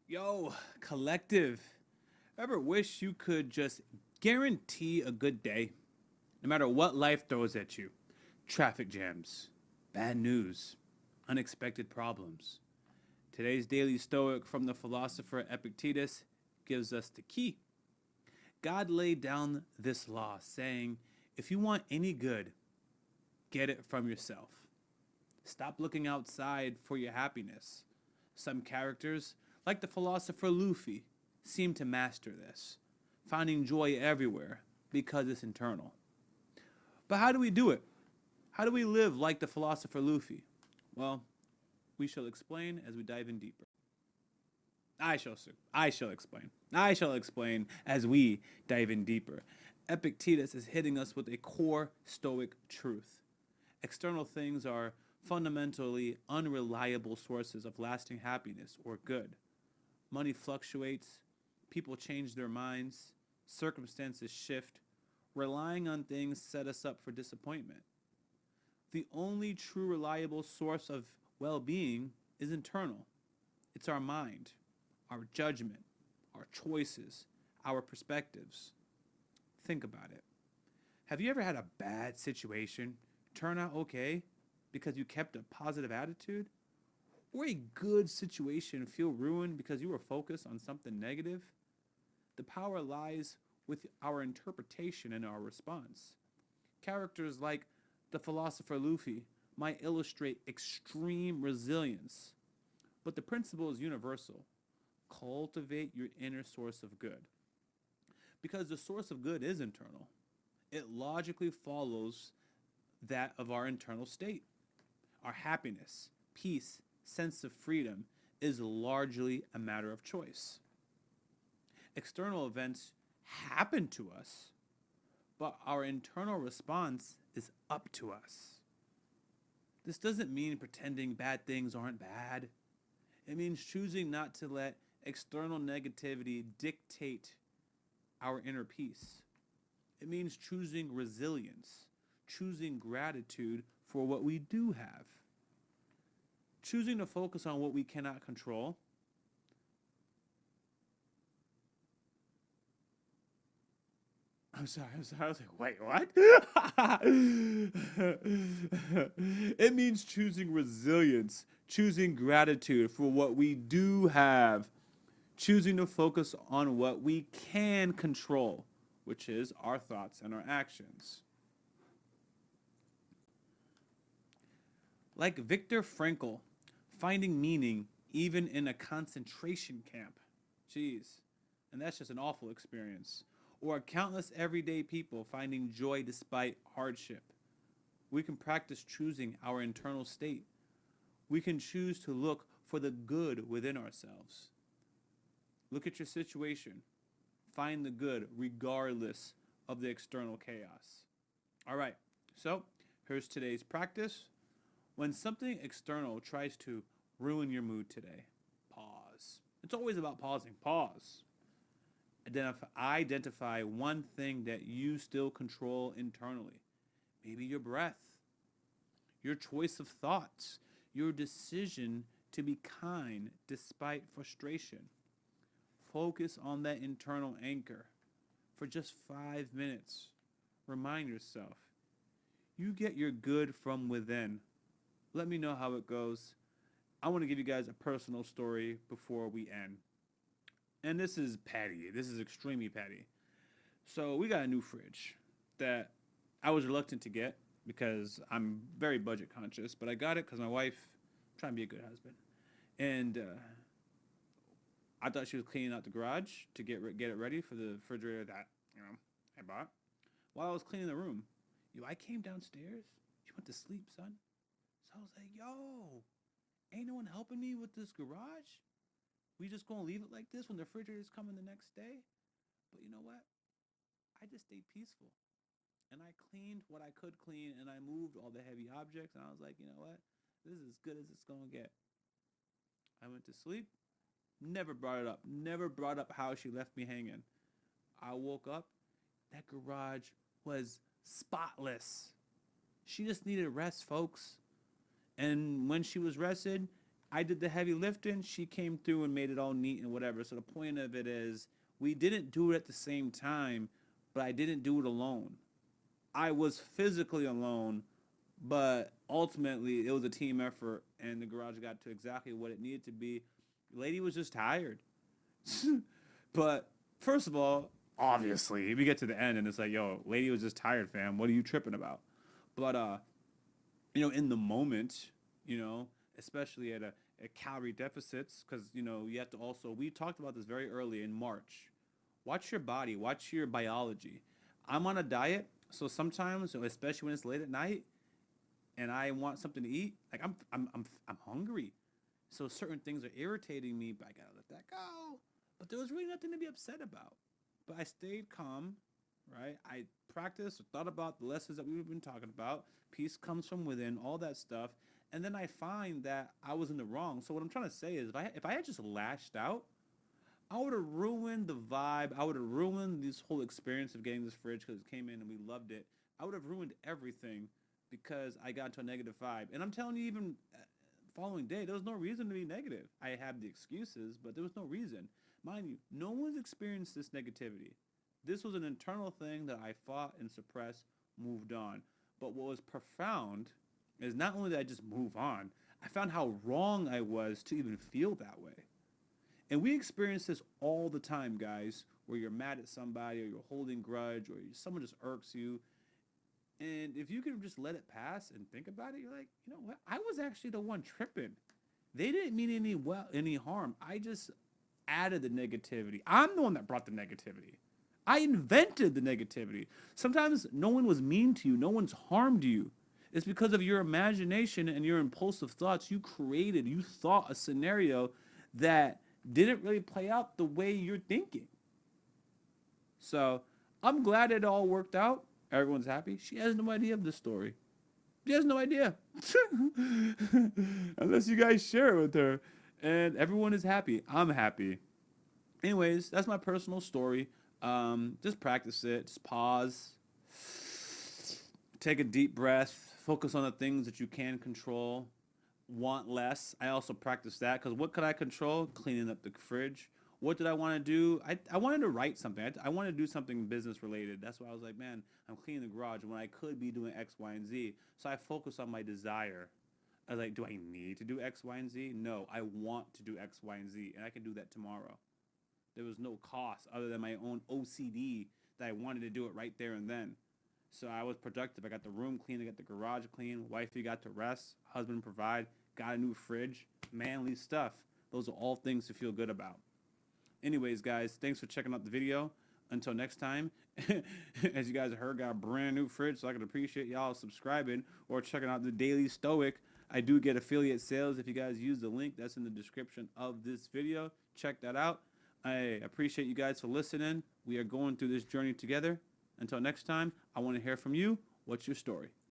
Yo, collective. Ever wish you could just guarantee a good day, no matter what life throws at you? Traffic jams, bad news, unexpected problems. Today's daily Stoic from the philosopher Epictetus gives us the key. God laid down this law, saying, if you want any good, get it from yourself. Stop looking outside for your happiness. Some characters, like the philosopher Luffy, seem to master this, finding joy everywhere because it's internal. But how do we do it? How do we live like the philosopher Luffy? Well, we shall explain as we dive in deeper. I shall explain as we dive in deeper. Epictetus is hitting us with a core Stoic truth. External things are fundamentally unreliable sources of lasting happiness or good. Money fluctuates, people change their minds, circumstances shift. Relying on things set us up for disappointment. The only true reliable source of well being is internal. It's our mind, our judgment, our choices, our perspectives. Think about it. Have you ever had a bad situation turn out okay because you kept a positive attitude? Or a good situation feel ruined because you were focused on something negative? The power lies with our interpretation and our response. Characters like the philosopher Luffy might illustrate extreme resilience, but the principle is universal. Cultivate your inner source of good. Because the source of good is internal, it logically follows that of our internal state. Our happiness, peace, sense of freedom is largely a matter of choice. External events happen to us, but our internal response is up to us. This doesn't mean pretending bad things aren't bad. It means choosing not to let external negativity dictate our inner peace. It means choosing resilience, choosing gratitude for what we do have, choosing to focus on what we cannot control. I'm sorry. I was like, wait, what? It means choosing resilience, choosing gratitude for what we do have, choosing to focus on what we can control, which is our thoughts and our actions. Like Viktor Frankl, finding meaning even in a concentration camp. Jeez. And that's just an awful experience. Or countless everyday people finding joy despite hardship. We can practice choosing our internal state. We can choose to look for the good within ourselves. Look at your situation. Find the good regardless of the external chaos. All right, so here's today's practice. When something external tries to ruin your mood today, pause. It's always about pausing. Pause. Identify one thing that you still control internally. Maybe your breath, your choice of thoughts, your decision to be kind despite frustration. Focus on that internal anchor for just 5 minutes. Remind yourself, you get your good from within. Let me know how it goes. I want to give you guys a personal story before we end. And this is petty. This is extremely petty. So we got a new fridge that I was reluctant to get because I'm very budget conscious, but I got it because my wife, I'm trying to be a good husband, and I thought she was cleaning out the garage to get it ready for the refrigerator that I bought. While I was cleaning the room, I came downstairs. She went to sleep, son. So I was like, yo, ain't no one helping me with this garage? We just gonna leave it like this when the refrigerator's coming the next day? But you know what? I just stayed peaceful. And I cleaned what I could clean and I moved all the heavy objects and I was like, you know what? This is as good as it's gonna get. I went to sleep, never brought it up. Never brought up how she left me hanging. I woke up, that garage was spotless. She just needed rest, folks. And when she was rested, I did the heavy lifting. She came through and made it all neat and whatever. So the point of it is, we didn't do it at the same time, but I didn't do it alone. I was physically alone, but ultimately it was a team effort, and the garage got to exactly what it needed to be. Lady was just tired. But first of all, obviously, we get to the end and it's like, yo, lady was just tired, fam. What are you tripping about? But in the moment, especially at calorie deficits, because you have to also. We talked about this very early in March. Watch your body, watch your biology. I'm on a diet, so sometimes, especially when it's late at night, and I want something to eat, like I'm hungry. So certain things are irritating me, but I gotta let that go. But there was really nothing to be upset about. But I stayed calm, right? I practiced, thought about the lessons that we've been talking about. Peace comes from within, all that stuff. And then I find that I was in the wrong. So what I'm trying to say is, if I had just lashed out, I would have ruined the vibe. I would have ruined this whole experience of getting this fridge because it came in and we loved it. I would have ruined everything because I got into a negative vibe. And I'm telling you, even following day, there was no reason to be negative. I have the excuses, but there was no reason. Mind you, no one's experienced this negativity. This was an internal thing that I fought and suppressed, moved on. But what was profound is not only did I just move on, I found how wrong I was to even feel that way. And we experience this all the time, guys, where you're mad at somebody or you're holding grudge or someone just irks you. And if you can just let it pass and think about it, you're like, you know what? I was actually the one tripping. They didn't mean any harm. I just added the negativity. I'm the one that brought the negativity. I invented the negativity. Sometimes no one was mean to you. No one's harmed you. It's because of your imagination and your impulsive thoughts. You thought a scenario that didn't really play out the way you're thinking. So I'm glad it all worked out. Everyone's happy. She has no idea of this story. She has no idea. Unless you guys share it with her. And everyone is happy. I'm happy. Anyways, that's my personal story. Just practice it. Just pause. Take a deep breath. Focus on the things that you can control. Want less. I also practice that because what could I control? Cleaning up the fridge. What did I want to do? I wanted to write something. I wanted to do something business related. That's why I was like, man, I'm cleaning the garage when I could be doing X, Y, and Z. So I focus on my desire. I was like, do I need to do X, Y, and Z? No, I want to do X, Y, and Z, and I can do that tomorrow. There was no cost other than my own OCD that I wanted to do it right there and then. So I was productive. I got the room clean. I got the garage clean. Wifey got to rest. Husband provide. Got a new fridge. Manly stuff. Those are all things to feel good about. Anyways, guys, thanks for checking out the video. Until next time, as you guys have heard, got a brand new fridge, so I can appreciate y'all subscribing or checking out the Daily Stoic. I do get affiliate sales if you guys use the link that's in the description of this video. Check that out. I appreciate you guys for listening. We are going through this journey together. Until next time, I want to hear from you. What's your story?